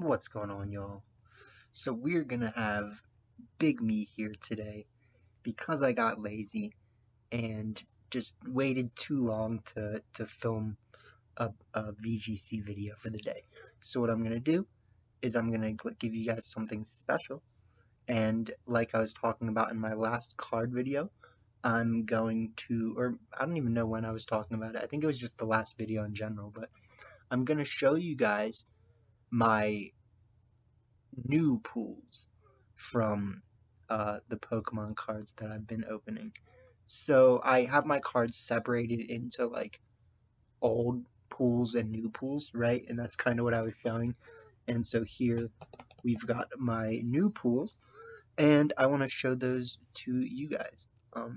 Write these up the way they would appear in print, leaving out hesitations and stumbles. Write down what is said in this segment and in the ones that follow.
What's going on, y'all? So we're gonna have Big Me here today because I got lazy and just waited too long to film a VGC video for the day. So what I'm gonna do is I'm gonna give you guys something special, and like I was talking about in my last card video, I'm going to, or I don't even know when I was talking about it. I think it was just the last video in general, but I'm gonna show you guys my new pools from the Pokemon cards that I've been opening. So I have my cards separated into like old pools and new pools, right? And that's kind of what I was showing. And so here we've got my new pool, and I want to show those to you guys.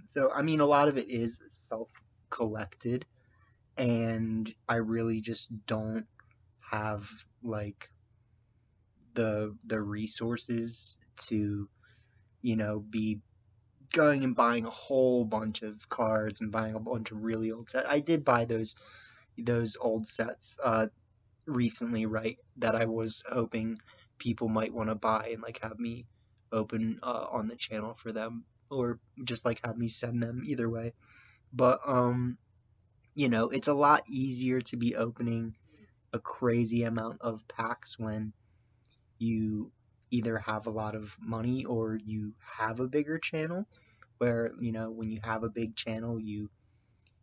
So I mean, a lot of it is self-collected, and I really just don't have like the resources to be going and buying a whole bunch of cards and buying a bunch of really old sets. I did buy those old sets recently, right? That I was hoping people might want to buy and like have me open on the channel for them, or just like have me send them, either way. But it's a lot easier to be opening a crazy amount of packs when you either have a lot of money or you have a bigger channel, where when you have a big channel you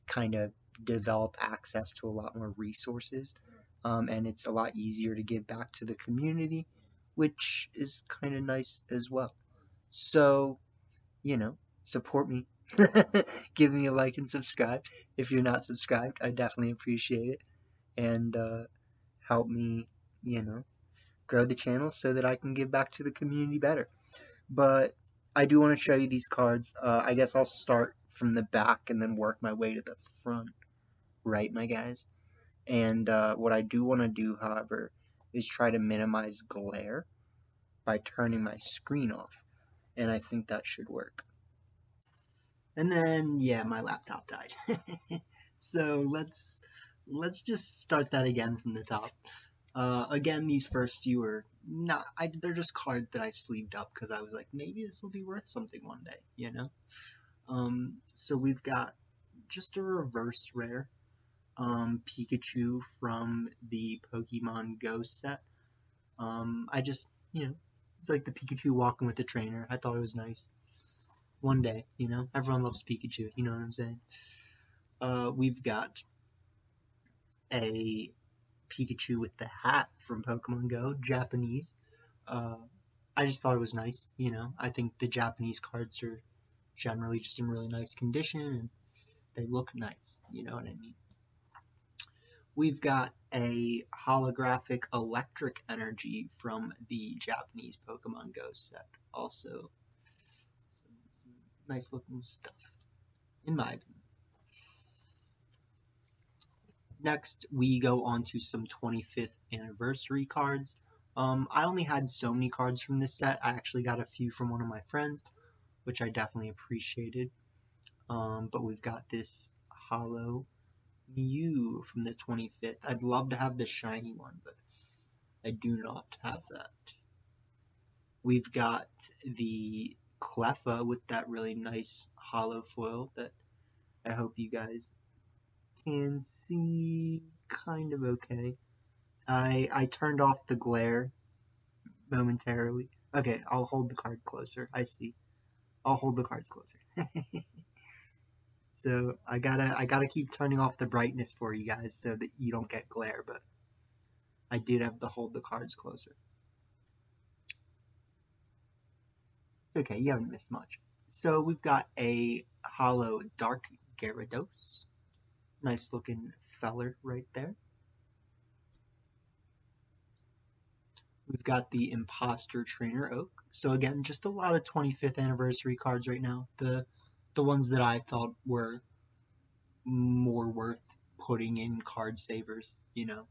kind of develop access to a lot more resources, and it's a lot easier to give back to the community, which is kind of nice as well. So support me. Give me a like and subscribe. If you're not subscribed, I definitely appreciate it, and help me you know grow the channel so that I can give back to the community better. But I do want to show you these cards. I guess I'll start from the back and then work my way to the front, right, my guys? And what I do want to do, however, is try to minimize glare by turning my screen off, and I think that should work. And then, yeah, my laptop died. So let's just start that again from the top. Again, these first few are not, they're just cards that I sleeved up because I was like, maybe this will be worth something one day. So we've got just a reverse rare, Pikachu from the Pokemon Go set. I just, it's like the Pikachu walking with the trainer. I thought it was nice. One day, everyone loves Pikachu, you know what I'm saying? We've got a Pikachu with the hat from Pokemon Go, Japanese. I just thought it was nice, I think the Japanese cards are generally just in really nice condition and they look nice, you know what I mean? We've got a holographic electric energy from the Japanese Pokemon Go set. Also, some nice looking stuff, in my opinion. Next, we go on to some 25th anniversary cards. I only had so many cards from this set. I actually got a few from one of my friends, which I definitely appreciated. But we've got this Holo Mew from the 25th. I'd love to have the shiny one, but I do not have that. We've got the Cleffa with that really nice holo foil that I hope you guys can see kind of okay. I turned off the glare momentarily. Okay, I'll hold the card closer. I see. I'll hold the cards closer. So I gotta keep turning off the brightness for you guys so that you don't get glare, but I did have to hold the cards closer. It's okay, you haven't missed much. So we've got a holo Dark Gyarados. Nice looking feller right there. We've got the Imposter Trainer Oak. So again, just a lot of 25th anniversary cards right now. The ones that I thought were more worth putting in card savers, the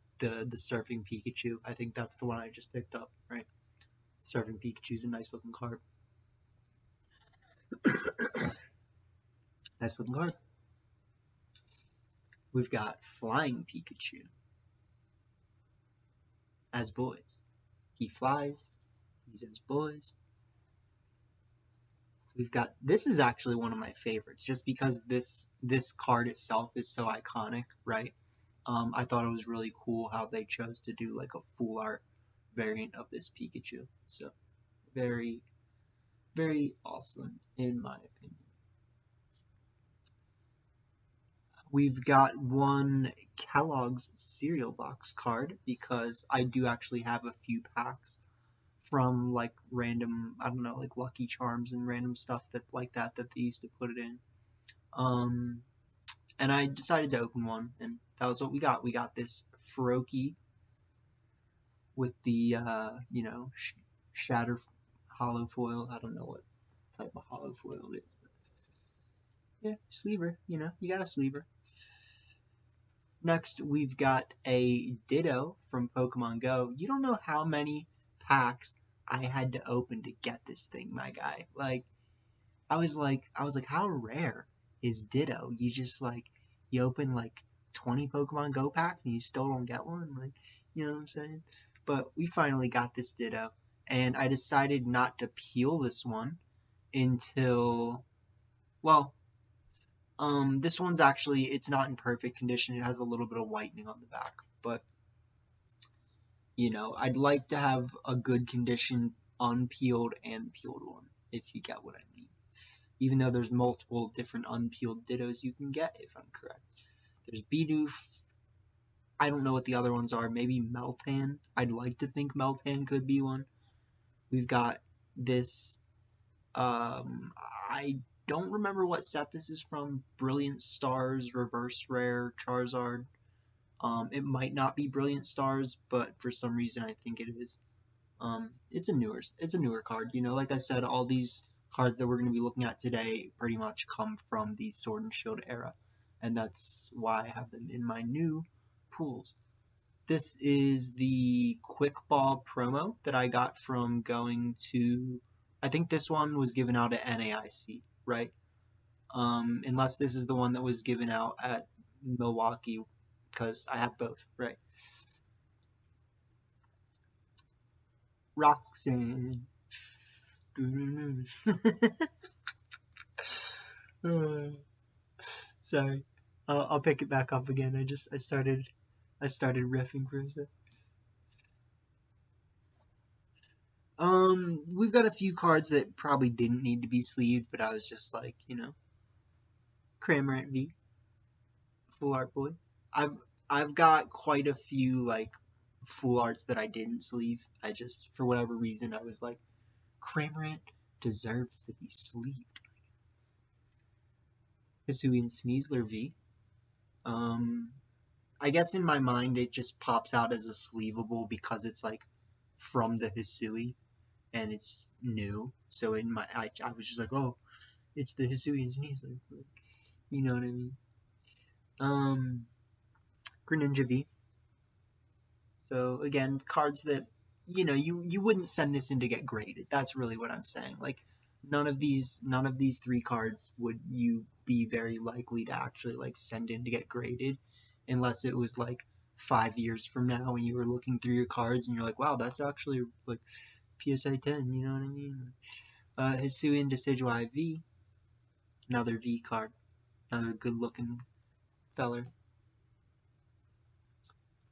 Surfing Pikachu. I think that's the one I just picked up, right? Surfing Pikachu's a nice looking card. Nice looking card. We've got Flying Pikachu as boys. He flies. He says, boys. We've got, this is actually one of my favorites, just because this card itself is so iconic, right? I thought it was really cool how they chose to do like a full art variant of this Pikachu. So very, very awesome in my opinion. We've got one Kellogg's cereal box card because I do actually have a few packs from like random, I don't know, like Lucky Charms and random stuff that like that they used to put it in. And I decided to open one, and that was what we got. We got this Froakie with the shatter hollow foil. I don't know what type of hollow foil it is, but yeah, sleever. You got a sleever. Next, we've got a Ditto from Pokemon Go. You don't know how many packs I had to open to get this thing, my guy. Like, I was like, how rare is Ditto? You just you open like 20 Pokemon Go packs and you still don't get one. Like, you know what I'm saying? But we finally got this Ditto, and I decided not to peel this one until, well, this one's actually, it's not in perfect condition. It has a little bit of whitening on the back, but I'd like to have a good condition unpeeled and peeled one, if you get what I mean. Even though there's multiple different unpeeled Dittos you can get, if I'm correct. There's Bidoof. I don't know what the other ones are. Maybe Meltan. I'd like to think Meltan could be one. We've got this, I don't remember what set this is from. Brilliant Stars, Reverse Rare, Charizard. It might not be Brilliant Stars, but for some reason I think it is. It's a newer card. Like I said, all these cards that we're going to be looking at today pretty much come from the Sword and Shield era, and that's why I have them in my new pools. This is the Quick Ball promo that I got from going to, I think this one was given out at NAIC, right? Unless this is the one that was given out at Milwaukee, because I have both, right? Roxanne. Sorry, I'll pick it back up again. I started riffing for a sec. We've got a few cards that probably didn't need to be sleeved, but I was just like, Cramorant V, Full Art Boy. I've got quite a few like full arts that I didn't sleeve. I just, for whatever reason, I was like, Cramorant deserves to be sleeved. Hisuian Sneasler V. I guess in my mind it just pops out as a sleevable because it's like from the Hisui and it's new. So in my, I was just like, oh, it's the Hisuian Sneasler. You know what I mean? Greninja V. So again, cards that you wouldn't send this in to get graded. That's really what I'm saying. Like none of these three cards would you be very likely to actually like send in to get graded, unless it was like 5 years from now and you were looking through your cards and you're like, wow, that's actually like PSA 10. You know what I mean? Hisuian Decidueye V. Another V card. Another good looking feller.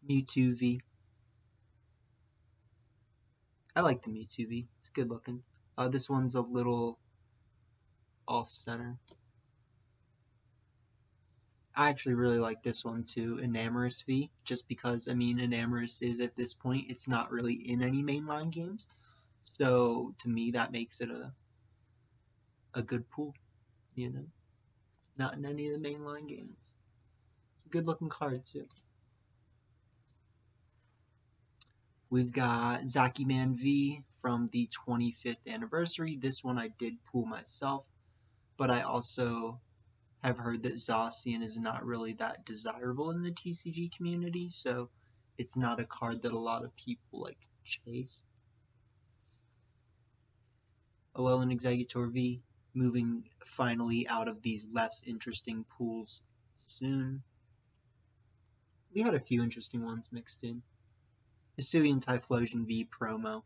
Mewtwo V. I like the Mewtwo V. It's good looking. This one's a little off center. I actually really like this one too, Enamorous V, just because, I mean, Enamorous is at this point, it's not really in any mainline games. So to me, that makes it a good pool, Not in any of the mainline games. It's a good looking card too. We've got Zaciman V from the 25th anniversary. This one I did pull myself, but I also have heard that Zacian is not really that desirable in the TCG community, so it's not a card that a lot of people like chase. Alolan Exeggutor V, moving finally out of these less interesting pools soon. We had a few interesting ones mixed in. Hisuian Typhlosion V promo.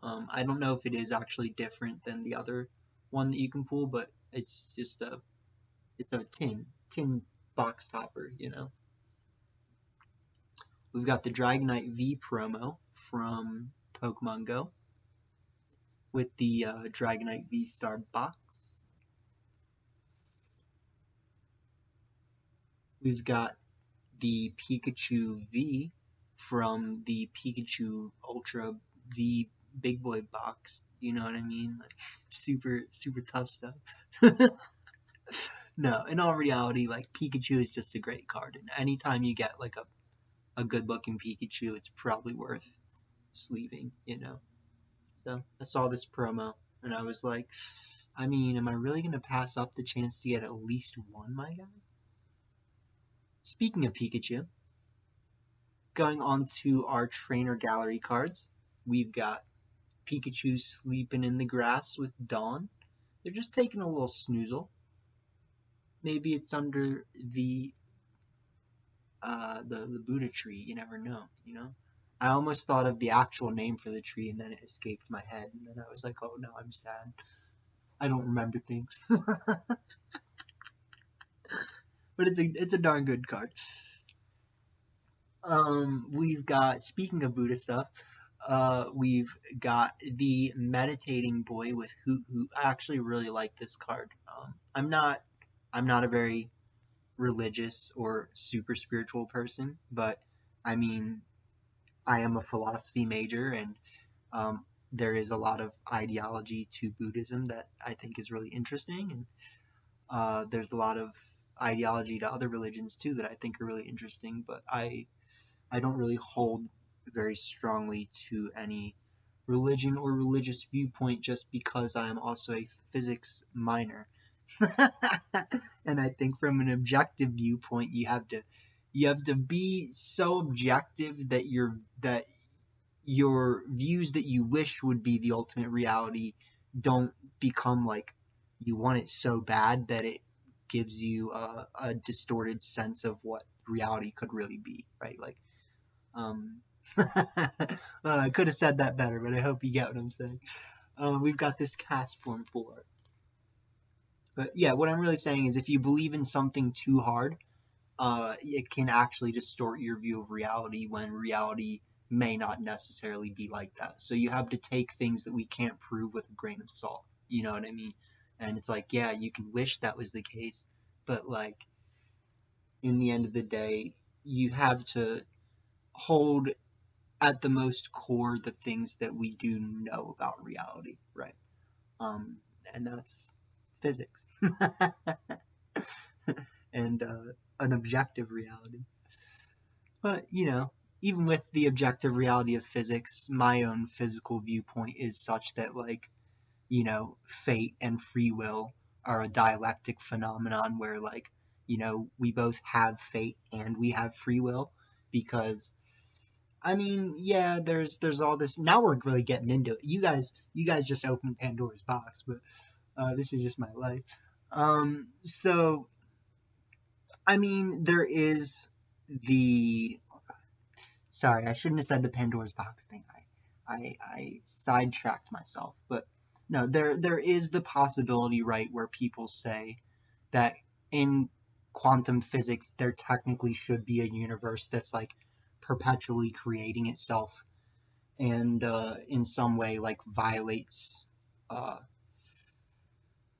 I don't know if it is actually different than the other one that you can pull, but it's just it's a tin box topper, you know. We've got the Dragonite V promo from Pokemon Go with the Dragonite V Star box. We've got the Pikachu V from the Pikachu Ultra V Big Boy box. You know what I mean? Like super tough stuff. No, in all reality, like Pikachu is just a great card, and anytime you get like a good looking Pikachu, it's probably worth sleeving, you know. So I saw this promo and I was like, I mean, am I really gonna pass up the chance to get at least one, my guy? Speaking of Pikachu, going on to our trainer gallery cards, we've got Pikachu sleeping in the grass with Dawn. They're just taking a little snoozle. Maybe it's under the Buddha tree. You never know, you know. I almost thought of the actual name for the tree, and then it escaped my head, and then I was like, oh no, I'm sad. I don't remember things. But it's a darn good card. We've got, speaking of Buddha stuff, we've got the Meditating Boy with Hoot Hoot. I actually really like this card. I'm not a very religious or super spiritual person, but I mean, I am a philosophy major, and there is a lot of ideology to Buddhism that I think is really interesting, and there's a lot of ideology to other religions too that I think are really interesting, but I don't really hold very strongly to any religion or religious viewpoint just because I am also a physics minor. And I think from an objective viewpoint, you have to be so objective that your views that you wish would be the ultimate reality don't become like you want it so bad that it gives you a distorted sense of what reality could really be, right? Like, um, I could have said that better, but I hope you get what I'm saying. We've got this cast form 4. But yeah, what I'm really saying is if you believe in something too hard, it can actually distort your view of reality when reality may not necessarily be like that. So you have to take things that we can't prove with a grain of salt. You know what I mean? And it's like, yeah, you can wish that was the case, but like in the end of the day, you have to hold at the most core the things that we do know about reality, right? Um, and that's physics and an objective reality. But, you know, even with the objective reality of physics, my own physical viewpoint is such that, like, you know, fate and free will are a dialectic phenomenon where, like, you know, we both have fate and we have free will because I mean, yeah, there's all this. Now we're really getting into it. You guys just opened Pandora's box, but this is just my life. So I mean, there is the. Sorry, I shouldn't have said the Pandora's box thing. I sidetracked myself, but no, there is the possibility, right, where people say that in quantum physics there technically should be a universe that's like perpetually creating itself and in some way like violates uh,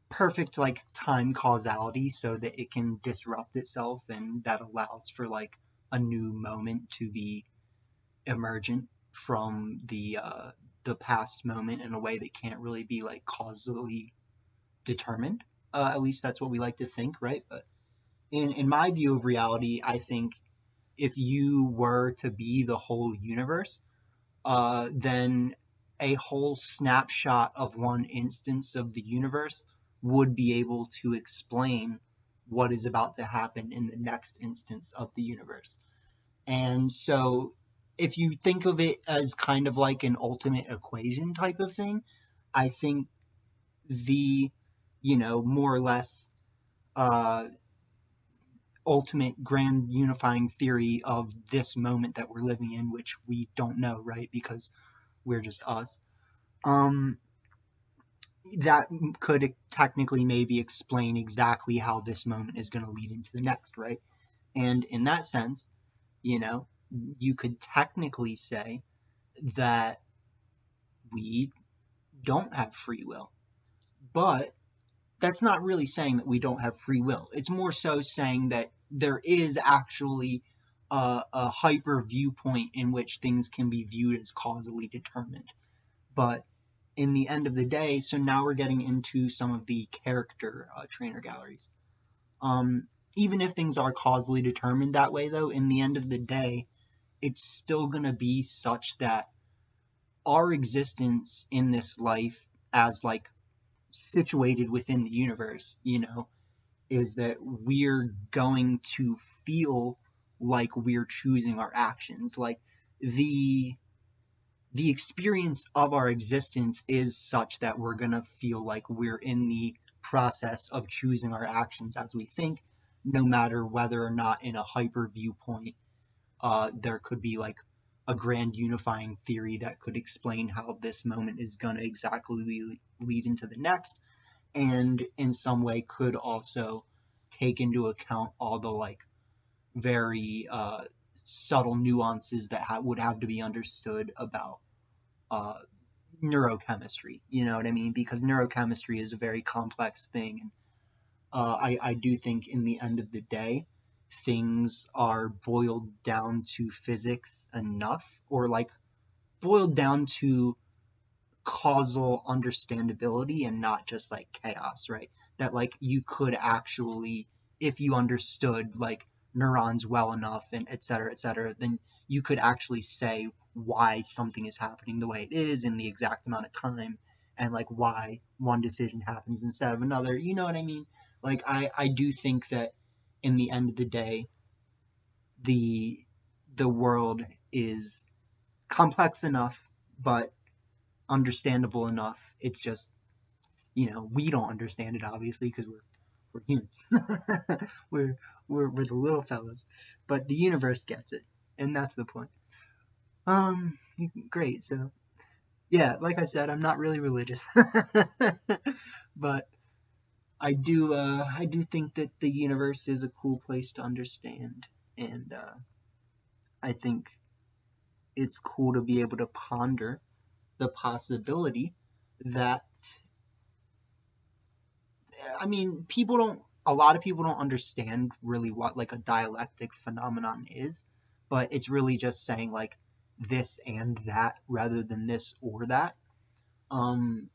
perfect like time causality so that it can disrupt itself and that allows for like a new moment to be emergent from the past moment in a way that can't really be like causally determined. At least that's what we like to think, right? But in my view of reality, I think if you were to be the whole universe, then a whole snapshot of one instance of the universe would be able to explain what is about to happen in the next instance of the universe. And so if you think of it as kind of like an ultimate equation type of thing, I think the, you know, more or less uh, ultimate grand unifying theory of this moment that we're living in, which we don't know, right? Because we're just us. That could technically maybe explain exactly how this moment is going to lead into the next, right? And in that sense, you could technically say that we don't have free will. But that's not really saying that we don't have free will. It's more so saying that there is actually a hyper viewpoint in which things can be viewed as causally determined. But in the end of the day, so now we're getting into some of the character trainer galleries. Even if things are causally determined that way, though, in the end of the day, it's still going to be such that our existence in this life as like situated within the universe, is that we're going to feel like we're choosing our actions. Like the experience of our existence is such that we're going to feel like we're in the process of choosing our actions as we think, no matter whether or not in a hyper viewpoint there could be like a grand unifying theory that could explain how this moment is going to exactly lead into the next, and in some way could also take into account all the like very subtle nuances that would have to be understood about neurochemistry. You know what I mean? Because neurochemistry is a very complex thing. And I do think in the end of the day, things are boiled down to physics enough, or like boiled down to causal understandability and not just like chaos, right? That like you could actually, if you understood like neurons well enough and et cetera, then you could actually say why something is happening the way it is in the exact amount of time, and like why one decision happens instead of another. You know what I mean? Like I do think that in the end of the day, the world is complex enough, but understandable enough. It's just, we don't understand it obviously because we're humans. we're the little fellas, but the universe gets it, and that's the point. Great. So yeah, like I said, I'm not really religious, but I do think that the universe is a cool place to understand, and I think it's cool to be able to ponder the possibility that, I mean, a lot of people don't understand really what like a dialectic phenomenon is, but it's really just saying like this and that rather than this or that. And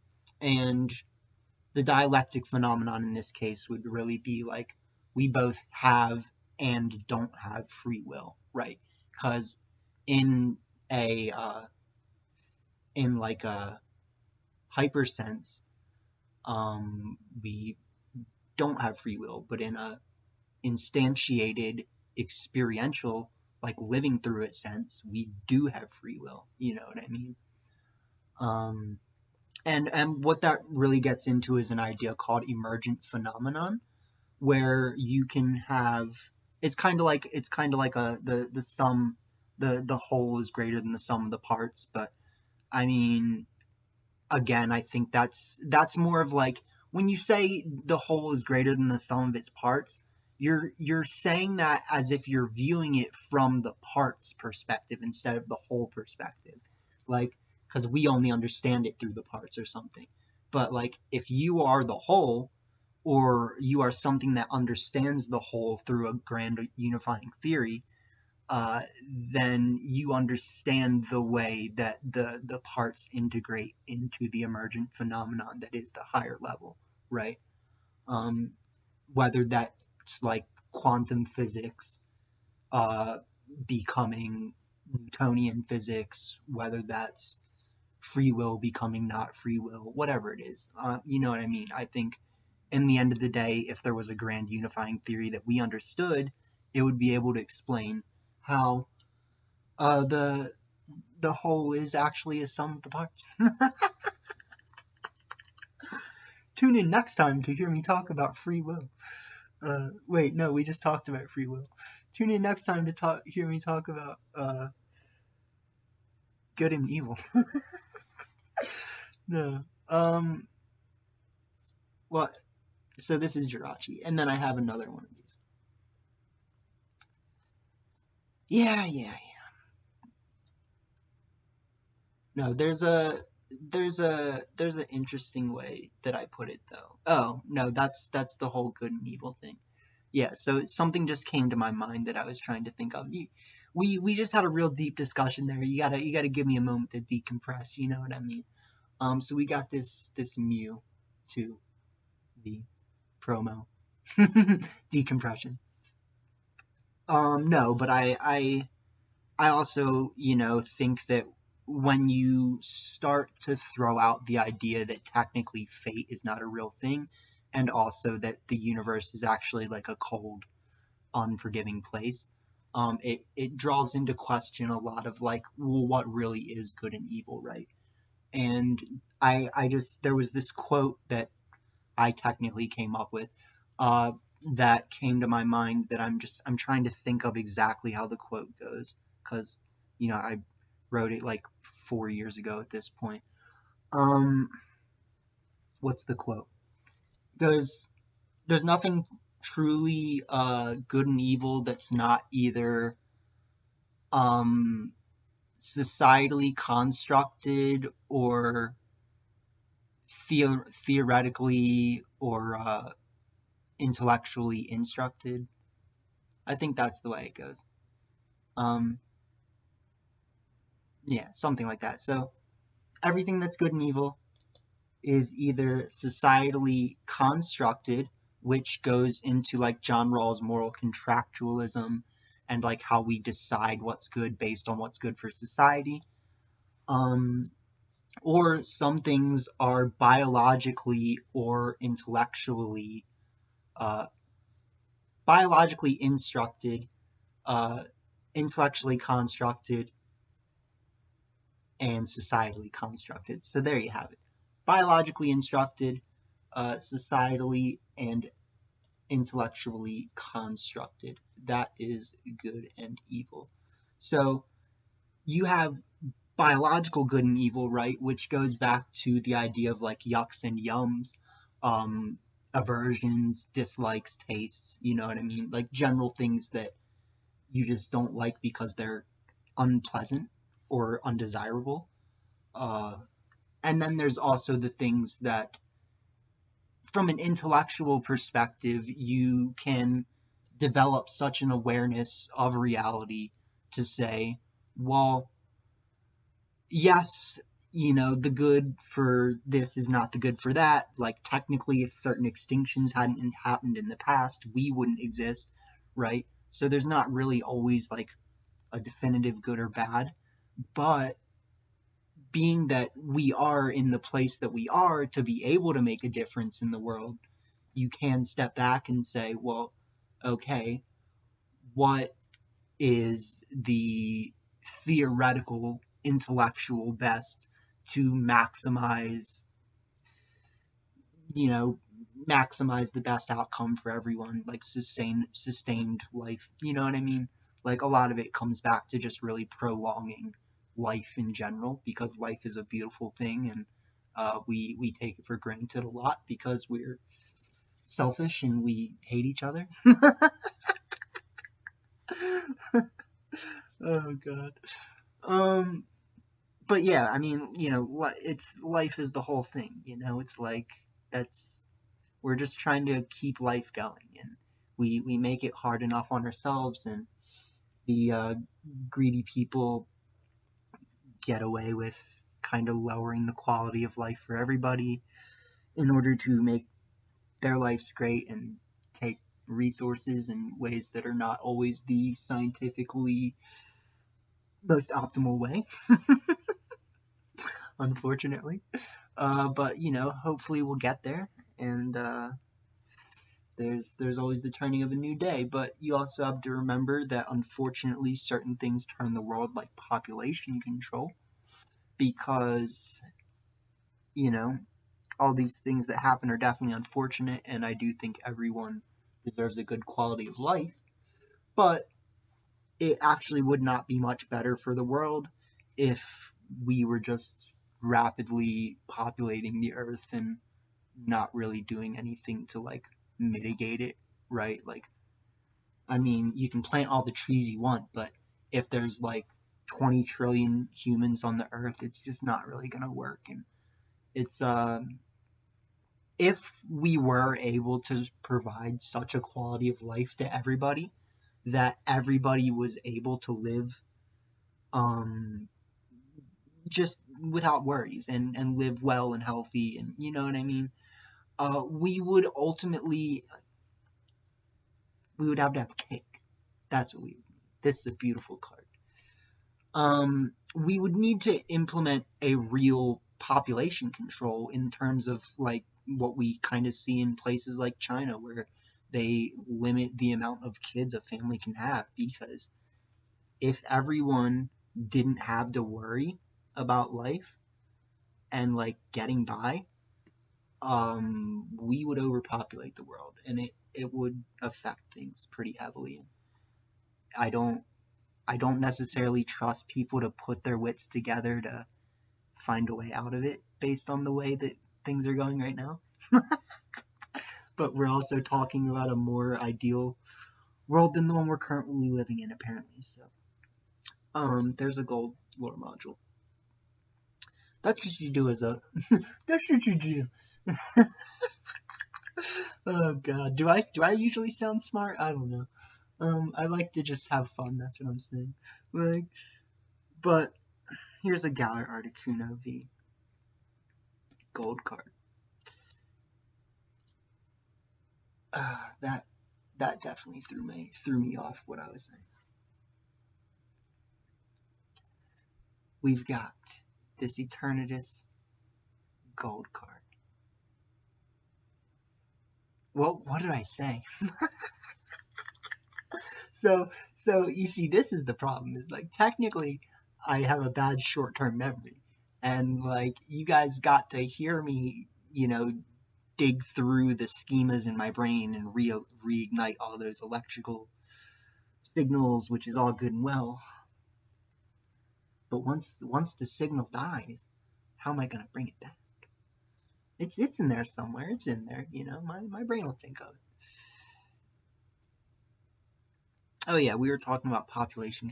the dialectic phenomenon in this case would really be like we both have and don't have free will, right? Because in a in like a hyper sense, we don't have free will, but in a instantiated experiential, like living through it sense, we do have free will. You know what I mean? And what that really gets into is an idea called emergent phenomenon, where you can have, it's kind of like the sum, the whole is greater than the sum of the parts. But I mean, again, I think that's more of like when you say the whole is greater than the sum of its parts, you're saying that as if you're viewing it from the parts perspective instead of the whole perspective, like because we only understand it through the parts or something. But like if you are the whole, or you are something that understands the whole through a grand unifying theory, then you understand the way that the parts integrate into the emergent phenomenon that is the higher level, right? Whether that's like quantum physics becoming Newtonian physics, whether that's free will becoming not free will, whatever it is. You know what I mean? I think in the end of the day, if there was a grand unifying theory that we understood, it would be able to explain how the whole is actually a sum of the parts. Tune in next time to hear me talk about free will. Wait, no, we just talked about free will. Tune in next time to hear me talk about good and evil. No. Well, so this is Jirachi, and then I have another one of these. Yeah. No, there's an interesting way that I put it though. Oh, no, that's the whole good and evil thing. Yeah, so something just came to my mind that I was trying to think of. We just had a real deep discussion there. You gotta give me a moment to decompress. You know what I mean? So we got this Mew to the promo decompression. No, but I also, think that when you start to throw out the idea that technically fate is not a real thing, and also that the universe is actually like a cold, unforgiving place, it draws into question a lot of like, well, what really is good and evil, right? And I just there was this quote that I technically came up with, uh, that came to my mind that I'm trying to think of exactly how the quote goes because I wrote it like 4 years ago at this point. Um, what's the quote? Because there's nothing truly good and evil that's not either um, societally constructed or theoretically or intellectually instructed. I think that's the way it goes. Um, yeah, something like that. So everything that's good and evil is either societally constructed, which goes into like John Rawls' moral contractualism and like how we decide what's good based on what's good for society. Um, or some things are biologically or uh, biologically instructed, uh, intellectually constructed, and societally constructed. So there you have it. Biologically instructed, societally and intellectually constructed. That is good and evil. So you have biological good and evil, right? Which goes back to the idea of like yucks and yums, um, aversions, dislikes, tastes, you know what I mean? Like general things that you just don't like because they're unpleasant or undesirable. Uh, and then there's also the things that, from an intellectual perspective, you can develop such an awareness of reality to say, well, yes, the good for this is not the good for that. Like, technically, if certain extinctions hadn't happened in the past, we wouldn't exist, right? So there's not really always like a definitive good or bad. But being that we are in the place that we are to be able to make a difference in the world, you can step back and say, well, okay, what is the theoretical, intellectual best to you know, maximize the best outcome for everyone, like sustained life. You know what I mean? Like a lot of it comes back to just really prolonging life in general because life is a beautiful thing and we take it for granted a lot because we're selfish and we hate each other. Oh god. Um, but yeah, I mean, it's life is the whole thing. It's like that's we're just trying to keep life going, and we make it hard enough on ourselves, and the greedy people get away with kind of lowering the quality of life for everybody in order to make their lives great and take resources in ways that are not always the scientifically most optimal way, unfortunately. But hopefully we'll get there, and there's always the turning of a new day. But you also have to remember that unfortunately certain things turn the world, like population control, because you know all these things that happen are definitely unfortunate, and I do think everyone deserves a good quality of life, but it actually would not be much better for the world if we were just rapidly populating the earth and not really doing anything to like mitigate it, right? Like, I mean, you can plant all the trees you want, but if there's like 20 trillion humans on the earth, it's just not really going to work. And it's, if we were able to provide such a quality of life to everybody that everybody was able to live um, just without worries and live well and healthy, and you know what I mean, we would ultimately we would have to have cake. That's what we would need. This is a beautiful card. We would need to implement a real population control in terms of like what we kind of see in places like China, where they limit the amount of kids a family can have, because if everyone didn't have to worry about life and like getting by, we would overpopulate the world, and it would affect things pretty heavily. I don't I don't necessarily trust people to put their wits together to find a way out of it based on the way that things are going right now. But we're also talking about a more ideal world than the one we're currently living in, apparently. So, there's a gold lore module. That's what you do as a. That's what you do. Oh God, do I usually sound smart? I don't know. I like to just have fun. That's what I'm saying. Like, but here's a Galar Articuno V gold card. That definitely threw me off what I was saying. We've got this Eternatus gold card. Well, what did I say? So you see, this is the problem. Is like technically, I have a bad short-term memory, and like you guys got to hear me, dig through the schemas in my brain and reignite all those electrical signals, which is all good and well. But once the signal dies, how am I gonna bring it back? It's in there somewhere. It's in there. My brain will think of it. Oh yeah, we were talking about population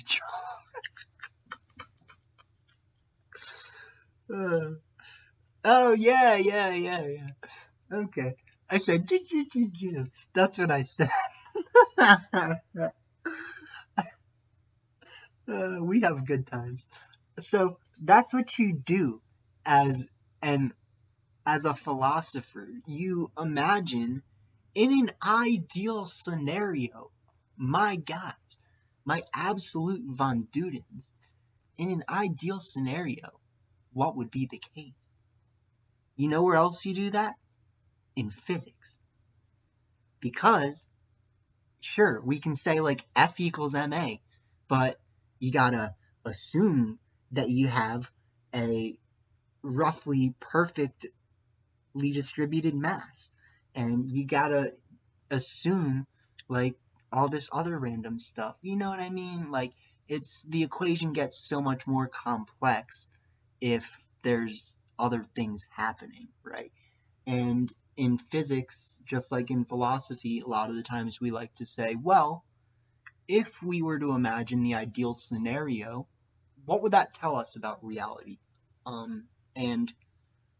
control. Oh yeah. Okay, I said that's what I said. We have good times. So that's what you do as an as a philosopher. You imagine in an ideal scenario, my God, my absolute Von Dudens, in an ideal scenario, what would be the case? You know where else you do that? In physics. Because, sure, we can say like F equals ma, but you gotta assume that you have a roughly perfectly distributed mass. And you gotta assume like all this other random stuff. You know what I mean? Like the equation gets so much more complex if there's other things happening, right? And in physics, just like in philosophy, a lot of the times we like to say, well, if we were to imagine the ideal scenario, what would that tell us about reality? And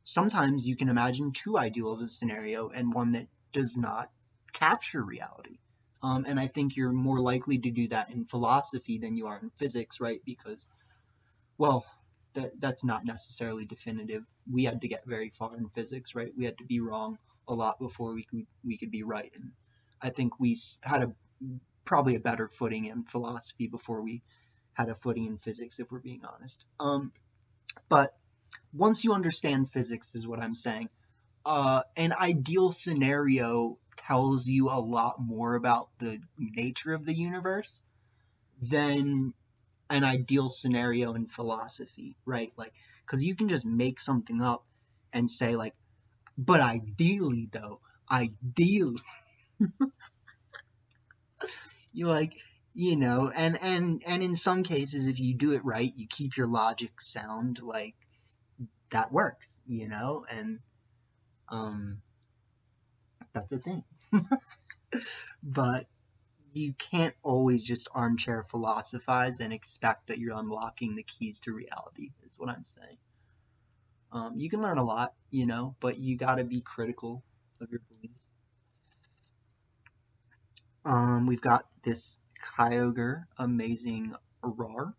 sometimes you can imagine too ideal of a scenario and one that does not capture reality. And I think you're more likely to do that in philosophy than you are in physics, right? Because, well, that's not necessarily definitive. We had to get very far in physics, right? We had to be wrong a lot before we could be right. And I think we had probably a better footing in philosophy before we had a footing in physics, if we're being honest. But once you understand physics, is what I'm saying, an ideal scenario tells you a lot more about the nature of the universe than an ideal scenario in philosophy, right? Like, because you can just make something up and say, like, but ideally, though, ideally. You like, and in some cases, if you do it right, you keep your logic sound, like, that works, and um, that's a thing. But you can't always just armchair philosophize and expect that you're unlocking the keys to reality, is what I'm saying. You can learn a lot, but you gotta be critical of your beliefs. We've got this Kyogre, amazing Roar.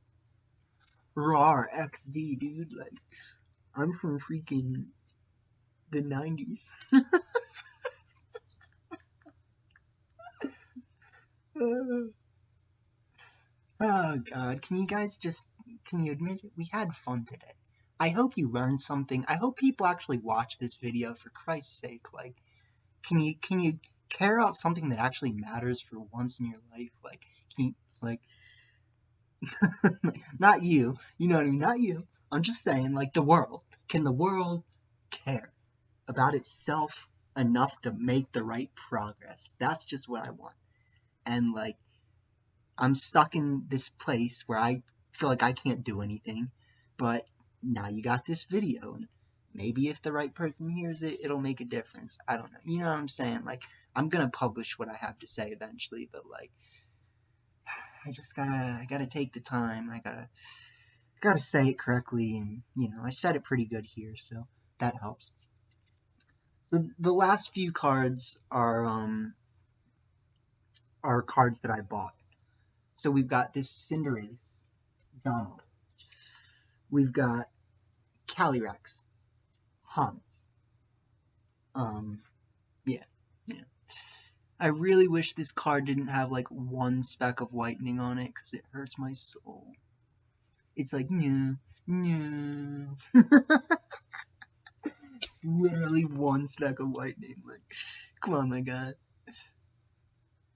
Roar XD, dude. Like, I'm from freaking the 90s. Oh god, can you admit it? We had fun today. I hope you learned something. I hope people actually watch this video, for Christ's sake. Like, can you care about something that actually matters for once in your life? Like, can you, like, not you, you know what I mean? Not you. I'm just saying, like, the world. Can the world care about itself enough to make the right progress? That's just what I want. And, like, I'm stuck in this place where I feel like I can't do anything, but now you got this video, and maybe if the right person hears it, it'll make a difference. I don't know. You know what I'm saying? Like, I'm gonna publish what I have to say eventually, but like, I gotta take the time. I gotta say it correctly, and I said it pretty good here, so that helps. The last few cards are cards that I bought. So we've got this Cinderace, Donald. We've got Calyrex, Hans. Um, yeah, yeah. I really wish this card didn't have like one speck of whitening on it because it hurts my soul. It's like, no, no. Literally one speck of whitening. Like, come on, my god.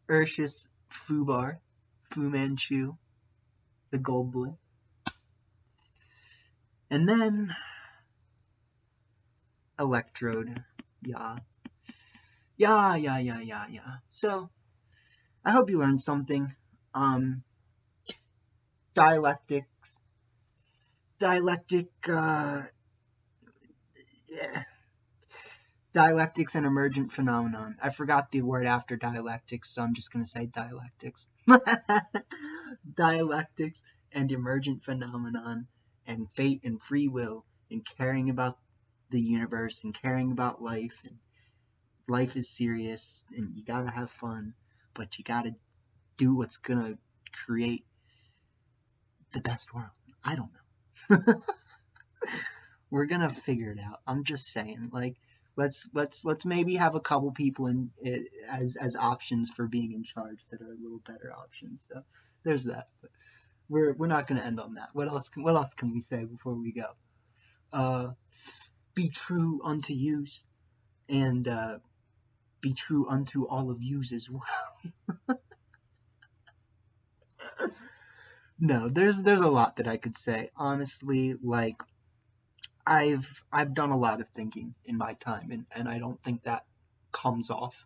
Urshus Fubar, Fu Manchu, the Gold Boy. And then Electrode. Yeah. Yeah, yeah, yeah, yeah, yeah. So, I hope you learned something. Um, dialectics. Dialectic, yeah. Dialectics and emergent phenomenon. I forgot the word after dialectics, so I'm just going to say dialectics. Dialectics and emergent phenomenon, and fate and free will, and caring about the universe, and caring about life. And life is serious, and you gotta have fun, but you gotta do what's gonna create the best world. I don't know. We're gonna figure it out. I'm just saying, like, let's maybe have a couple people in as options for being in charge that are a little better options. So there's that. But we're not gonna end on that. What else can we say before we go? Be true unto yous, and be true unto all of yous as well. No, there's a lot that I could say. Honestly, like, I've done a lot of thinking in my time, and I don't think that comes off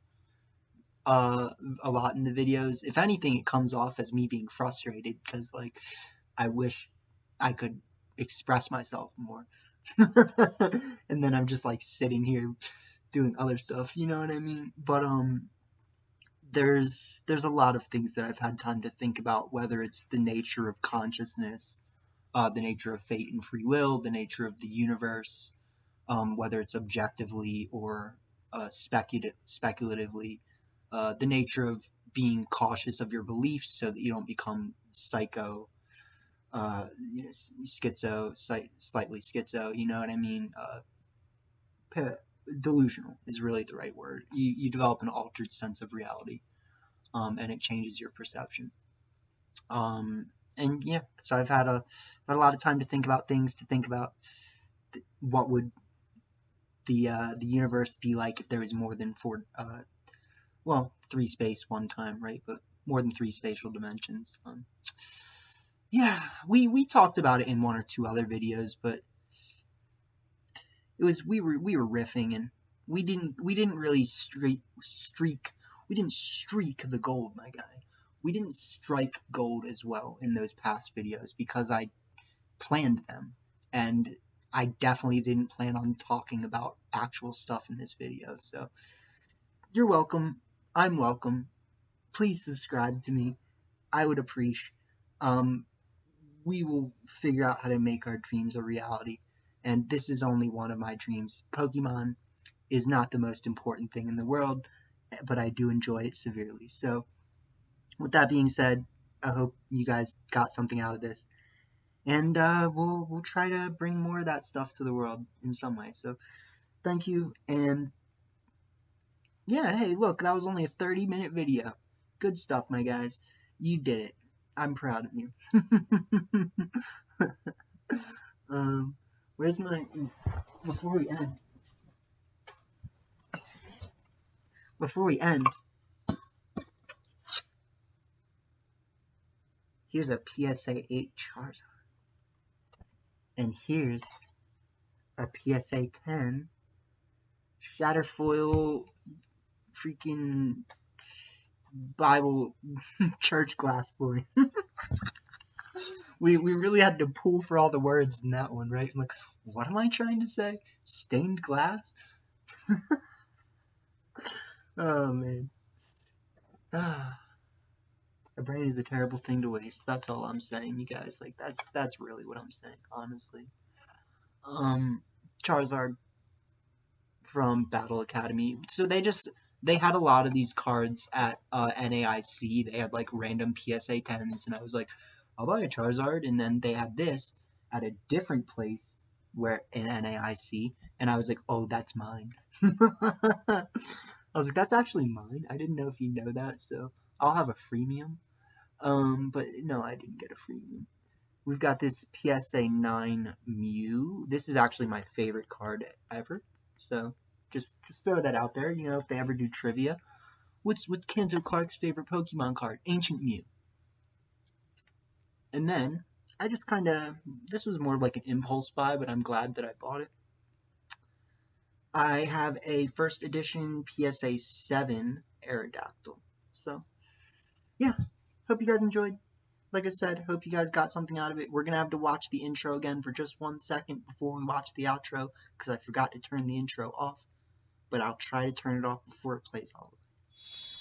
uh a lot in the videos. If anything, it comes off as me being frustrated because, like, I wish I could express myself more. And then I'm just like sitting here doing other stuff, you know what I mean? But there's a lot of things that I've had time to think about, whether it's the nature of consciousness, the nature of fate and free will, the nature of the universe, whether it's objectively or speculatively, the nature of being cautious of your beliefs so that you don't become psycho, schizo, slightly schizo, you know what I mean? Delusional is really the right word. You develop an altered sense of reality, and it changes your perception. Um, and yeah, so I've had a lot of time to think about things, to think about what would the universe be like if there was more than three space one time, right? But more than three spatial dimensions. Yeah, we talked about it in one or two other videos, but it was we were riffing, and we didn't really streak we didn't streak the gold, my guy. we didn't strike gold as well in those past videos because I planned them, and I definitely didn't plan on talking about actual stuff in this video. So you're welcome. I'm welcome. Please subscribe to me. I would appreciate. Um, we will figure out how to make our dreams a reality. And this is only one of my dreams. Pokemon is not the most important thing in the world, but I do enjoy it severely. So, with that being said, I hope you guys got something out of this, and we'll try to bring more of that stuff to the world in some way. So, thank you, and yeah, hey, look, that was only a 30-minute video. Good stuff, my guys. You did it. I'm proud of you. um, where's my before we end? Before we end, here's a PSA 8 Charizard, and here's a PSA 10 Shatterfoil freaking Bible church glass boy. we really had to pull for all the words in that one, right? I'm like, what am I trying to say? Stained glass? Oh man. A brain is a terrible thing to waste. That's all I'm saying, you guys. Like that's really what I'm saying, honestly. Charizard from Battle Academy. So they had a lot of these cards at NAIC. They had like random PSA 10s, and I was like, I'll buy a Charizard. And then they had this at a different place where in NAIC, and I was like, oh, that's mine. I was like, that's actually mine. I didn't know if you know that, so I'll have a freemium. But no, I didn't get a freemium. We've got this PSA 9 Mew. This is actually my favorite card ever. So just throw that out there. You know, if they ever do trivia, what's Kanto Clark's favorite Pokemon card? Ancient Mew. And then I just kind of, this was more like an impulse buy, but I'm glad that I bought it. I have a first edition PSA 7 Aerodactyl. So yeah, hope you guys enjoyed. Like I said, hope you guys got something out of it. We're going to have to watch the intro again for just 1 second before we watch the outro, because I forgot to turn the intro off. But I'll try to turn it off before it plays all the way.